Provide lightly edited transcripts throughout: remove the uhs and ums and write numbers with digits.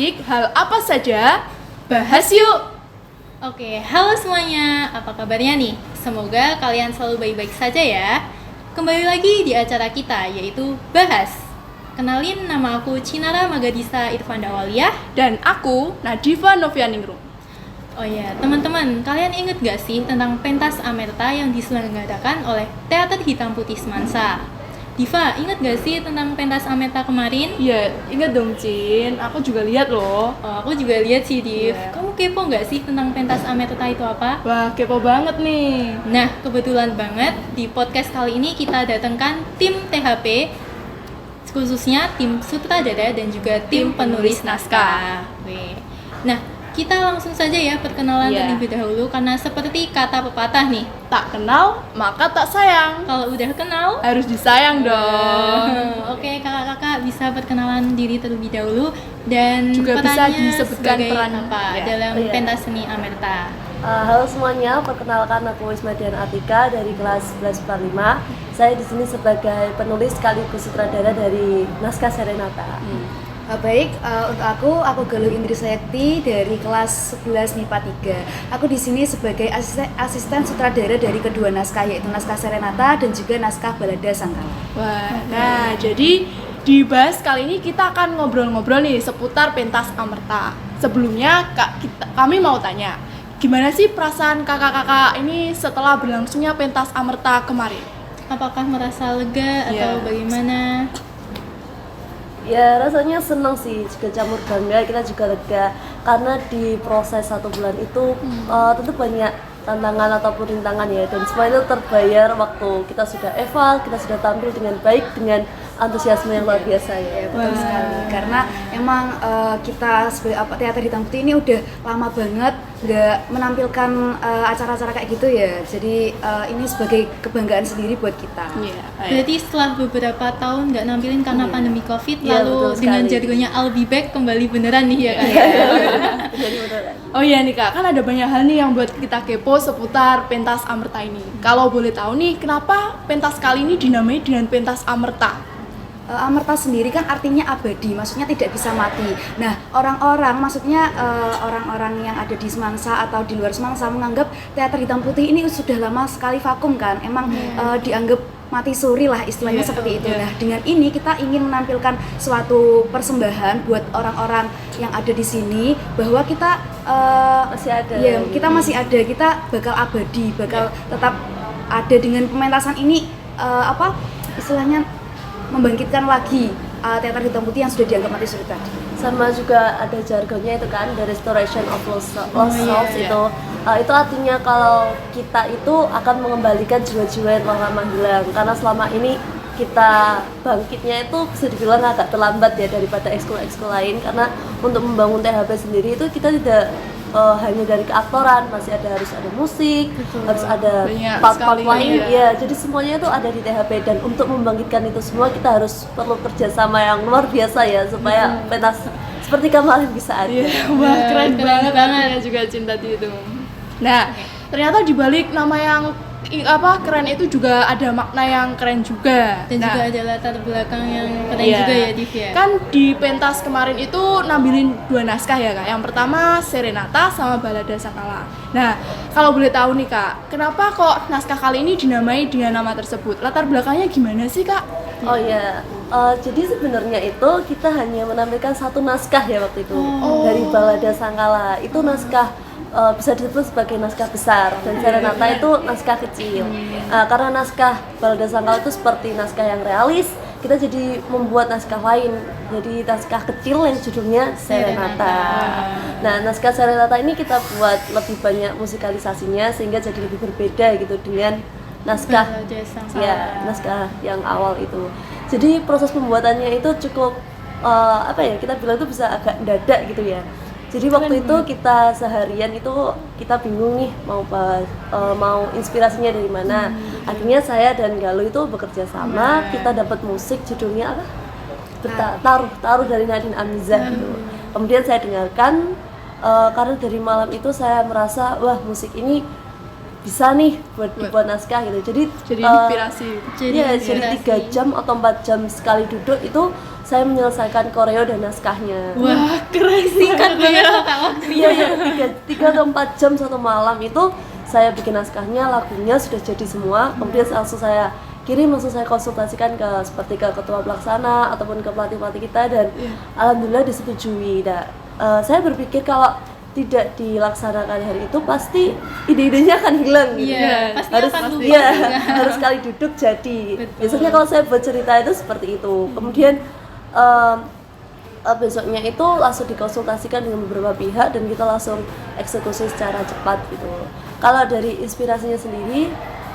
asik, hal apa saja, bahas yuk! Oke, halo semuanya, apa kabarnya nih? Semoga kalian selalu baik-baik saja ya. Kembali lagi di acara kita, yaitu Bahas. Kenalin, nama aku Cinara Magadisa Irfanda Waliyah. Dan aku, Nadifa Novianingrum. Oh ya, teman-teman, kalian inget gak sih tentang pentas Amerta yang diselenggarakan oleh Teater Hitam Putih Semansa? Diva, inget gak sih tentang pentas Amerta kemarin? Iya, ingat dong Cin, aku juga lihat loh. Oh, aku juga lihat sih, Div. Iya. Kamu kepo gak sih tentang pentas Amerta itu apa? Wah, kepo banget nih. Nah, kebetulan banget di podcast kali ini kita datangkan tim THP, khususnya tim sutradara dan juga tim penulis naskah. Oke. Nah, kita langsung saja ya perkenalan Iya. terlebih dahulu karena seperti kata pepatah nih, Tak kenal, maka tak sayang. kalau udah kenal. Harus disayang dong. Oke, kakak-kakak bisa perkenalan diri terlebih dahulu dan Juga bisa perannya disebutkan sebagai peran apa ya. dalam Oh, iya. pentas seni Amerta. Halo semuanya, perkenalkan aku Wisma Dian Atika dari kelas 1145. Saya di sini sebagai penulis sekaligus sutradara dari naskah Serenata. Baik, untuk aku Galuh Indri Sayakti dari kelas 11 MIPA 3. Aku di sini sebagai asisten sutradara dari kedua naskah, yaitu naskah Serenata dan juga naskah Balada Sangkala. Wah, nah jadi di Bahas kali ini kita akan ngobrol-ngobrol nih seputar pentas Amerta. Sebelumnya kami mau tanya, gimana sih perasaan kakak-kakak ini setelah berlangsungnya pentas Amerta kemarin? Apakah merasa lega Iya. atau bagaimana? Ya rasanya senang sih, juga campur bangga, kita juga lega karena di proses 1 bulan itu tentu banyak tantangan ataupun rintangan ya, dan semua itu terbayar waktu kita sudah eval, kita sudah tampil dengan baik, dengan antusiasme yang luar biasa ya. Betul sekali, karena emang kita sebagai teater hitam putih ini udah lama banget nggak menampilkan acara-acara kayak gitu ya, jadi ini sebagai kebanggaan sendiri buat kita. Iya. Berarti setelah beberapa tahun nggak nampilin karena pandemi COVID, Iya, lalu betul dengan sekali. jargonnya I'll be back kembali beneran nih ya kan? Jadi beneran. Oh iya nih kak, kan ada banyak hal nih yang buat kita kepo seputar pentas Amerta ini. Kalau boleh tahu nih, kenapa pentas kali ini dinamai dengan pentas Amerta? Amerta sendiri kan artinya abadi, maksudnya tidak bisa mati. Nah, orang-orang, maksudnya orang-orang yang ada di Semansa atau di luar Semansa menganggap teater hitam putih ini sudah lama sekali vakum kan, emang dianggap mati suri lah istilahnya seperti itu. Nah, dengan ini kita ingin menampilkan suatu persembahan buat orang-orang yang ada di sini bahwa kita Masih ada. ya, kita masih ada, kita bakal abadi, bakal tetap ada dengan pementasan ini istilahnya membangkitkan lagi teater hitam putih yang sudah dianggap mati suri tadi. Sama juga ada jargonnya itu kan, the restoration of lost souls itu. Itu artinya kalau kita itu akan mengembalikan jiwa-jiwa yang telah lama hilang, karena selama ini kita bangkitnya itu bisa dibilang agak terlambat ya daripada ekskul-ekskul lain, karena untuk membangun THP sendiri itu kita tidak hanya dari keaktoran, masih harus ada musik, harus ada Banyak part-part sekali, lain ya. ya. Jadi semuanya itu ada di THP, dan untuk membangkitkan itu semua kita harus perlu kerjasama yang luar biasa ya, supaya pentas seperti kemarin bisa ada. Iya, wah keren banget artinya juga cinta itu. Nah, ternyata di balik nama yang keren itu juga ada makna yang keren juga. Dan Nah, juga ada latar belakang yang keren iya. juga ya, Div ya. Kan di pentas kemarin itu nampilin 2 naskah ya kak. Yang pertama Serenata sama Balada Sangkala. Nah, kalau boleh tahu nih kak, kenapa kok naskah kali ini dinamai dengan nama tersebut? Latar belakangnya gimana sih kak? Oh ya, jadi sebenarnya itu kita hanya menampilkan 1 naskah ya waktu itu dari Balada Sangkala. Itu naskah bisa disebut sebagai naskah besar, dan Serenata itu naskah kecil. Karena naskah Balada Sangkala itu seperti naskah yang realis, kita jadi membuat naskah lain, jadi naskah kecil yang judulnya Serenata. Nah, naskah Serenata ini kita buat lebih banyak musikalisasinya sehingga jadi lebih berbeda gitu dengan naskah Balada Sangkala. ya, naskah yang awal itu. Jadi proses pembuatannya itu cukup kita bilang itu bisa agak mendadak gitu ya. Jadi waktu itu kita seharian itu kita bingung nih mau inspirasinya dari mana. Akhirnya saya dan Galuh itu bekerja sama, kita dapat musik judulnya apa? Taruh dari Nadine Amizah gitu. Kemudian saya dengarkan, karena dari malam itu saya merasa wah musik ini bisa nih buat dibuat naskah gitu. Jadi Jadi inspirasi. jadi 3 jam atau 4 jam sekali duduk itu saya menyelesaikan koreo dan naskahnya. Wah, keren, singkat banget loh Kak waktunya. Iya, 3 atau 4 jam satu malam itu saya bikin naskahnya, lagunya sudah jadi semua. Kemudian langsung saya kirim, langsung saya konsultasikan seperti ke ketua pelaksana ataupun ke pelatih-pelatih kita, dan alhamdulillah disetujui. Nah, saya berpikir kalau tidak dilaksanakan hari itu pasti ide-idenya akan hilang gitu. Iya, pasti harus akan lupa iya, juga. harus sekali duduk jadi. Betul. Biasanya kalau saya buat cerita itu seperti itu. Kemudian besoknya itu langsung dikonsultasikan dengan beberapa pihak dan kita langsung eksekusi secara cepat gitu. Kalau dari inspirasinya sendiri,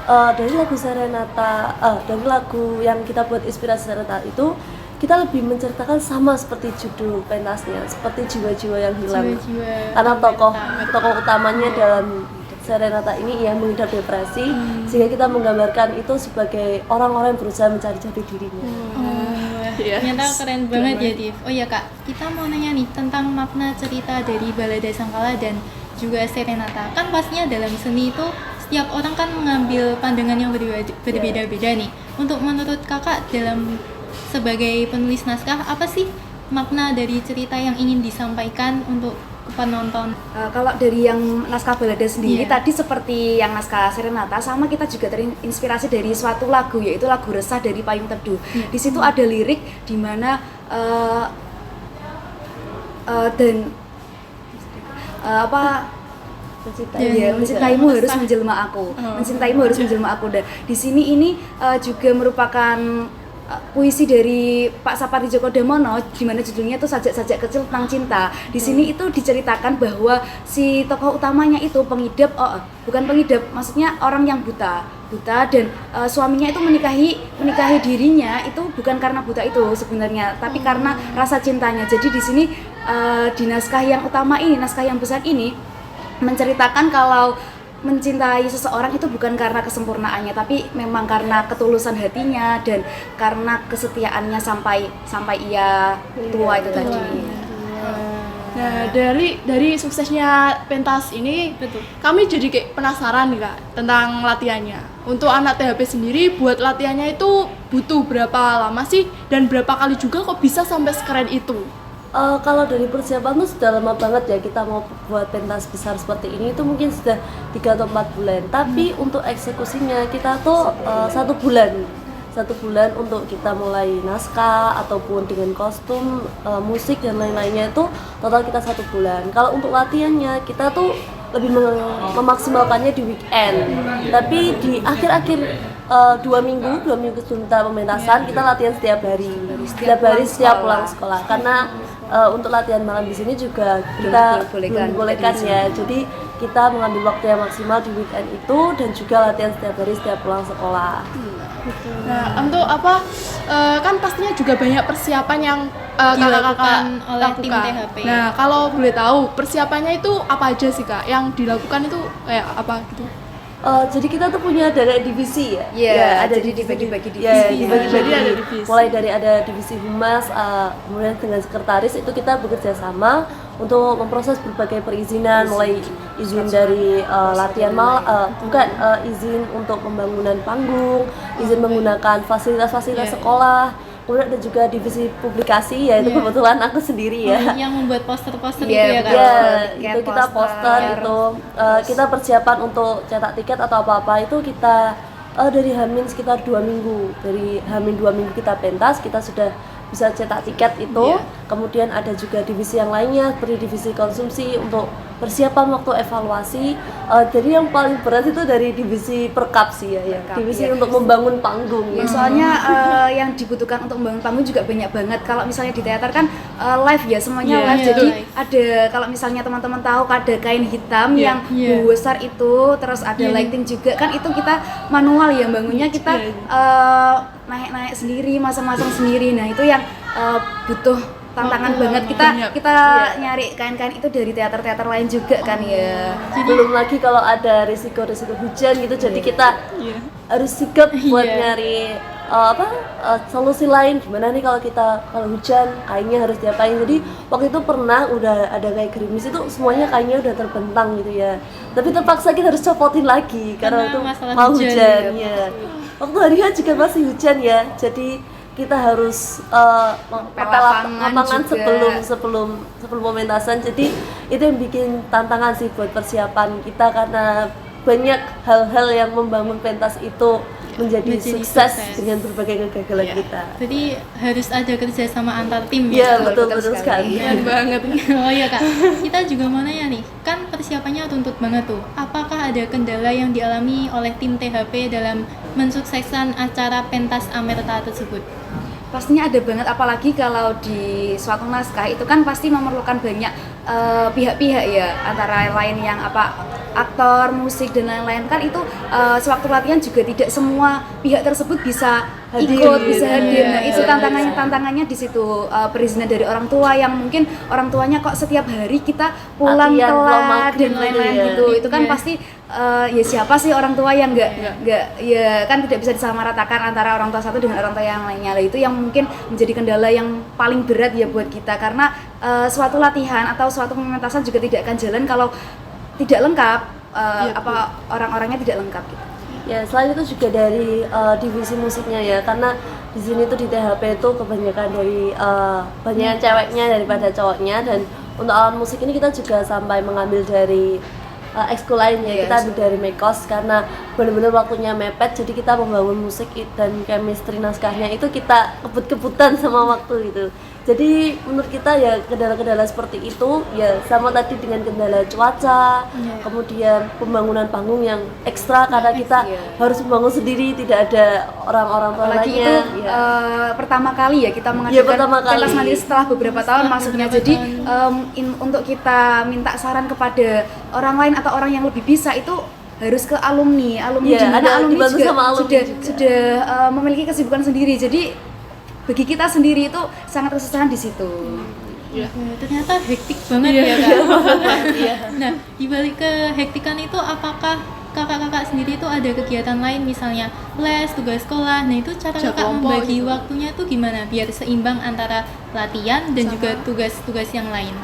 dari lagu Serenata, dari lagu yang kita buat inspirasi Serenata itu, kita lebih menceritakan sama seperti judul pentasnya, seperti jiwa-jiwa yang hilang. Jiwa-jiwa Karena tokoh mental. utamanya dalam Serenata ini yang mengidap depresi, sehingga kita menggambarkan itu sebagai orang-orang yang berusaha mencari jati dirinya. Yes. Ternyata keren banget ya, Div. Oh ya Kak, kita mau nanya nih tentang makna cerita dari Balada Sangkala dan juga Serenata. Kan pastinya dalam seni itu setiap orang kan mengambil pandangan yang berbeda-beda nih. Untuk menurut Kakak dalam sebagai penulis naskah, apa sih makna dari cerita yang ingin disampaikan untuk penonton? Kalau dari yang naskah balada sendiri Iya. tadi seperti yang naskah Serenata, sama kita juga terinspirasi dari suatu lagu, yaitu lagu Resah dari Payung Teduh. Di situ ada lirik di mana dan mencintaimu harus menjelma aku, mencintaimu harus menjelma aku. Dan di sini ini juga merupakan puisi dari Pak Sapardi Djoko Damono, di mana judulnya itu Sajak-sajak kecil tentang cinta. Di sini itu diceritakan bahwa si tokoh utamanya itu pengidap, bukan pengidap, maksudnya orang yang buta dan suaminya itu menikahi dirinya itu bukan karena buta itu sebenarnya, tapi karena rasa cintanya. Jadi di sini di naskah yang utama ini, naskah yang besar ini menceritakan kalau mencintai seseorang itu bukan karena kesempurnaannya, tapi memang karena ketulusan hatinya dan karena kesetiaannya sampai ia tua itu tadi. Nah, dari suksesnya pentas ini, kami jadi kayak penasaran nih Kak tentang latihannya. Untuk anak THP sendiri, buat latihannya itu butuh berapa lama sih, dan berapa kali juga kok bisa sampai sekeren itu? Kalau dari persiapan tuh sudah lama banget ya, kita mau buat pentas besar seperti ini itu mungkin sudah 3 atau 4 bulan. Tapi untuk eksekusinya kita tuh 1 bulan untuk kita mulai naskah ataupun dengan kostum, musik dan lain-lainnya itu total kita 1 bulan. Kalau untuk latihannya kita tuh lebih memaksimalkannya di weekend. Tapi di akhir-akhir 2 minggu sebelum pementasan kita latihan setiap hari setiap pulang sekolah. Karena untuk latihan malam di sini juga kita bolehkan ya. Jadi kita mengambil waktu yang maksimal di weekend itu dan juga latihan setiap hari setiap pulang sekolah. Nah, untuk apa? Kan pastinya juga banyak persiapan yang Dilakukan kakak-kakak oleh tim lakukan. THP. Nah, kalau boleh tahu persiapannya itu apa aja sih Kak? Yang dilakukan itu kayak apa gitu? Jadi kita tuh punya dari divisi ya. Iya, ada jadi divisi. dibagi-bagi divisi. Ya, Jadi dibagi-bagi. ada divisi. Mulai dari ada divisi humas, kemudian dengan sekretaris itu kita bekerja sama untuk memproses berbagai perizinan, mulai izin dari latihan izin untuk pembangunan panggung, izin menggunakan fasilitas sekolah. Kemudian ada juga divisi publikasi, yaitu kebetulan aku sendiri ya. Yang membuat poster-poster itu Iya, ya Kak? Ya, tiket, itu kita poster itu kita persiapan untuk cetak tiket atau apa-apa itu kita dari Hamin sekitar 2 minggu. Dari Hamin 2 minggu kita pentas, kita sudah bisa cetak tiket itu. Kemudian ada juga divisi yang lainnya seperti divisi konsumsi untuk persiapan waktu evaluasi. Jadi yang paling berat itu dari divisi perkap sih ya. Divisi untuk membangun panggung. Ya, soalnya yang dibutuhkan untuk membangun panggung juga banyak banget. Kalau misalnya di teater kan live ya, semuanya live. iya, Jadi live. ada, kalau misalnya teman-teman tahu ada kain hitam yang besar itu, terus ada lighting juga kan, itu kita manual ya bangunnya, kita naik-naik sendiri, masang-masang sendiri. Nah, itu yang butuh tantangan banget. Kita nyari kain-kain itu dari teater-teater lain juga kan ya. Belum lagi kalau ada risiko-risiko hujan gitu, jadi kita harus sigap buat nyari solusi lain. Gimana nih kalau hujan kainnya harus diapain. Jadi waktu itu pernah udah ada kayak gerimis itu semuanya kainnya udah terbentang gitu ya, tapi terpaksa kita harus copotin lagi karena itu masalah mau hujan hujan ya. Waktu hari H juga masih hujan ya, jadi kita harus Ngepel lapangan lapangan juga. sebelum pementasan. Jadi itu yang bikin tantangan sih buat persiapan kita, karena banyak hal-hal yang membangun pentas itu menjadi sukses dengan berbagai kegagalan kita. Jadi harus ada kerjasama antar tim Iya, ya. betul sekali. Keren banget. Oh iya Kak, kita juga mau nanya nih, kan persiapannya tuntut banget tuh. Apakah ada kendala yang dialami oleh tim THP dalam mensukseskan acara pentas Amerta tersebut? Pastinya ada banget, apalagi kalau di suatu naskah itu kan pasti memerlukan banyak pihak-pihak ya, antara lain yang aktor, musik dan lain-lain. Kan itu sewaktu latihan juga tidak semua pihak tersebut bisa ikut, bisa hadir. Nah, itu tantangannya di situ, perizinan dari orang tua yang mungkin orang tuanya kok setiap hari kita pulang Latihan, pulang telat maghrib dan lain-lain gitu ya. gitu. Itu kan pasti ya siapa sih orang tua yang nggak ya kan tidak bisa disamaratakan antara orang tua satu dengan orang tua yang lainnya. Lah itu yang mungkin menjadi kendala yang paling berat ya buat kita, karena suatu latihan atau suatu pementasan juga tidak akan jalan kalau tidak lengkap, orang-orangnya tidak lengkap gitu. Ya, selain itu juga dari divisi musiknya ya, karena di sini tuh di THP itu kebanyakan dari banyak ceweknya daripada cowoknya, dan untuk alat musik ini kita juga sampai mengambil dari ekskul lainnya, kita ambil dari Mekos karena benar-benar waktunya mepet, jadi kita membangun musik dan chemistry naskahnya itu kita kebut-kebutan sama waktu itu. Jadi menurut kita ya kendala-kendala seperti itu ya sama tadi dengan kendala cuaca, kemudian pembangunan panggung yang ekstra karena kita harus membangun sendiri, tidak ada orang-orang Apalagi lainnya. itu pertama kali ya kita mengadakan pertama kali. pentas mandiri setelah beberapa tahun maksudnya. Jadi untuk kita minta saran kepada orang lain atau orang yang lebih bisa itu harus ke alumni di mana ada alumni dibantu juga sama alumni juga. sudah memiliki kesibukan sendiri. Jadi bagi kita sendiri itu sangat kesusahan di situ. Ternyata hektik banget ya Kak. Nah, dibalik kehektikan itu apakah kakak-kakak sendiri itu ada kegiatan lain misalnya les, tugas sekolah. Nah, itu cara kakak membagi waktunya tuh gimana biar seimbang antara latihan dan juga tugas-tugas yang lain?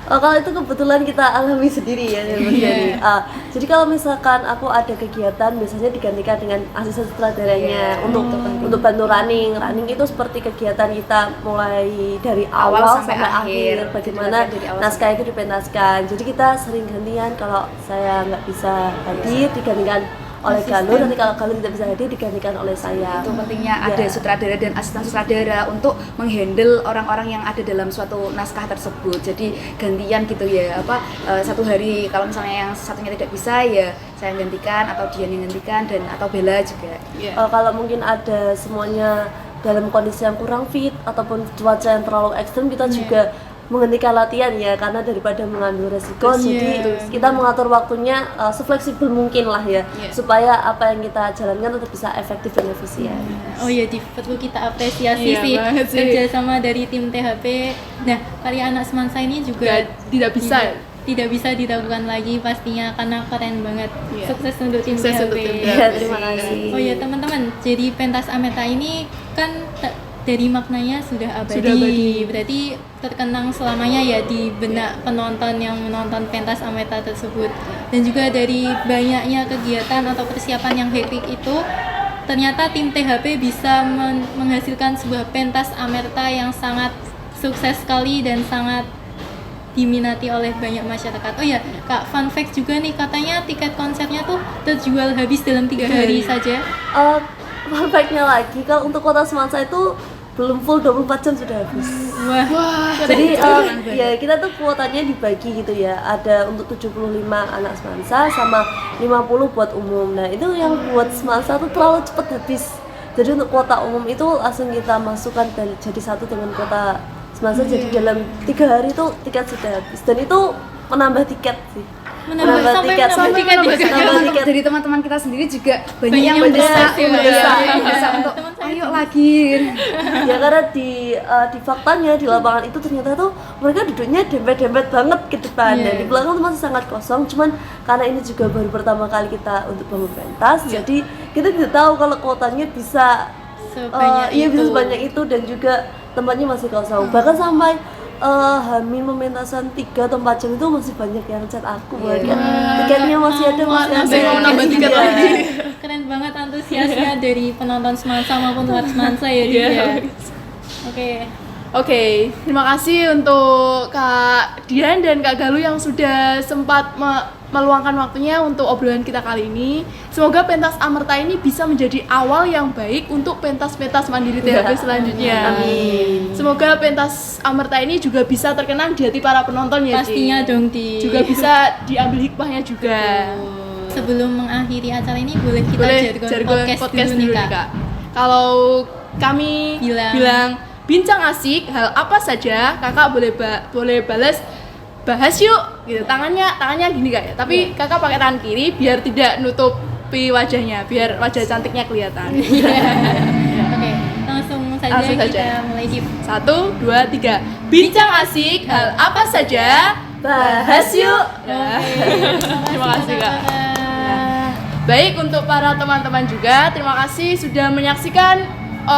Kalau itu kebetulan kita alami sendiri ya, jadi kalau misalkan aku ada kegiatan biasanya digantikan dengan asisten sutradaranya untuk bantu running itu seperti kegiatan kita mulai dari awal sampai akhir, bagaimana naskah itu dipentaskan. Jadi kita sering gantian, kalau saya nggak bisa hadir digantikan oleh Galuh, nanti kalau Galuh tidak bisa hadir digantikan oleh saya. Itu pentingnya ada sutradara dan asisten sutradara untuk menghandle orang-orang yang ada dalam suatu naskah tersebut. Jadi gantian gitu ya, satu hari kalau misalnya yang satunya tidak bisa ya saya gantikan atau dia yang gantikan dan atau Bella juga. Kalau mungkin ada semuanya dalam kondisi yang kurang fit ataupun cuaca yang terlalu ekstrim, kita juga menghentikan latihan ya, karena daripada mengambil resiko, jadi kita mengatur waktunya sefleksibel mungkin lah ya, supaya apa yang kita jalankan tetap bisa efektif dan efisien. Oh iya, perlu kita apresiasi sih kerjasama dari tim THP. Nah, karya anak semansa ini juga tidak bisa diragukan lagi pastinya, karena keren banget. Sukses untuk tim THP. Terima kasih. Oh iya teman-teman, jadi pentas Amerta ini kan dari maknanya sudah abadi. Berarti terkenang selamanya ya di benak penonton yang menonton pentas Amerta tersebut. Dan juga dari banyaknya kegiatan atau persiapan yang hektik itu, ternyata tim THP bisa menghasilkan sebuah pentas Amerta yang sangat sukses sekali dan sangat diminati oleh banyak masyarakat. Oh ya Kak, fun fact juga nih, katanya tiket konsernya tuh terjual habis dalam 3 hari saja. Fun fact-nya lagi, kalau untuk Kota Semansa itu belum full 24 jam sudah habis. Wah. Jadi ya kita tuh kuotanya dibagi gitu ya. Ada untuk 75 anak Semansa sama 50 buat umum. Nah, itu yang buat Semansa tuh terlalu cepat habis. Jadi untuk kuota umum itu langsung kita masukkan jadi satu dengan kuota Semansa. Jadi dalam 3 hari itu tiket sudah habis. Dan itu menambah tiket sih. Menambah tiket Dari teman-teman kita sendiri juga banyak yang mendesak untuk ayo lagi. Ya karena di faktanya di lapangan itu ternyata tuh mereka duduknya dempet-dempet banget ke depan, dan di belakang tuh masih sangat kosong. Cuman karena ini juga baru pertama kali kita untuk bangun pentas, jadi kita tidak tahu kalau kuotanya bisa sebanyak itu, dan juga tempatnya masih kosong. Bahkan sampai Hamin pementasan 3 atau 4 jam itu masih banyak yang chat aku tiketnya masih ada, mau nambah tiket lagi. Keren banget antusiasnya dari penonton Semansa maupun luar Semansa ya. Oke, terima kasih untuk Kak Dian dan Kak Galuh yang sudah sempat meluangkan waktunya untuk obrolan kita kali ini. Semoga pentas Amerta ini bisa menjadi awal yang baik untuk pentas-pentas mandiri THP selanjutnya. Amin. Semoga pentas Amerta ini juga bisa terkenang di hati para penonton ya, Ci. Pastinya dong, Ti. Juga bisa diambil hikmahnya juga. Sebelum mengakhiri acara ini boleh kita jargon podcast dulu nih, Kak. Kalau kami bilang bincang asik hal apa saja, kakak boleh bahas yuk gitu. Tangannya gini Kak ya, tapi kakak pakai tangan kiri biar tidak nutupi wajahnya, biar wajah cantiknya kelihatan. Oke, langsung saja kita mulai Cip. 1, 2, 3. Bincang asik hal apa saja, bahas yuk. Terima kasih Kak. Baik, untuk para teman-teman juga, terima kasih sudah menyaksikan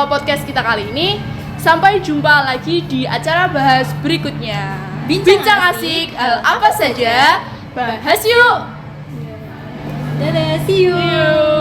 podcast kita kali ini. Sampai jumpa lagi di acara bahas berikutnya. Bincang asik hal apa saja, bahas yuk. Dadah, see you.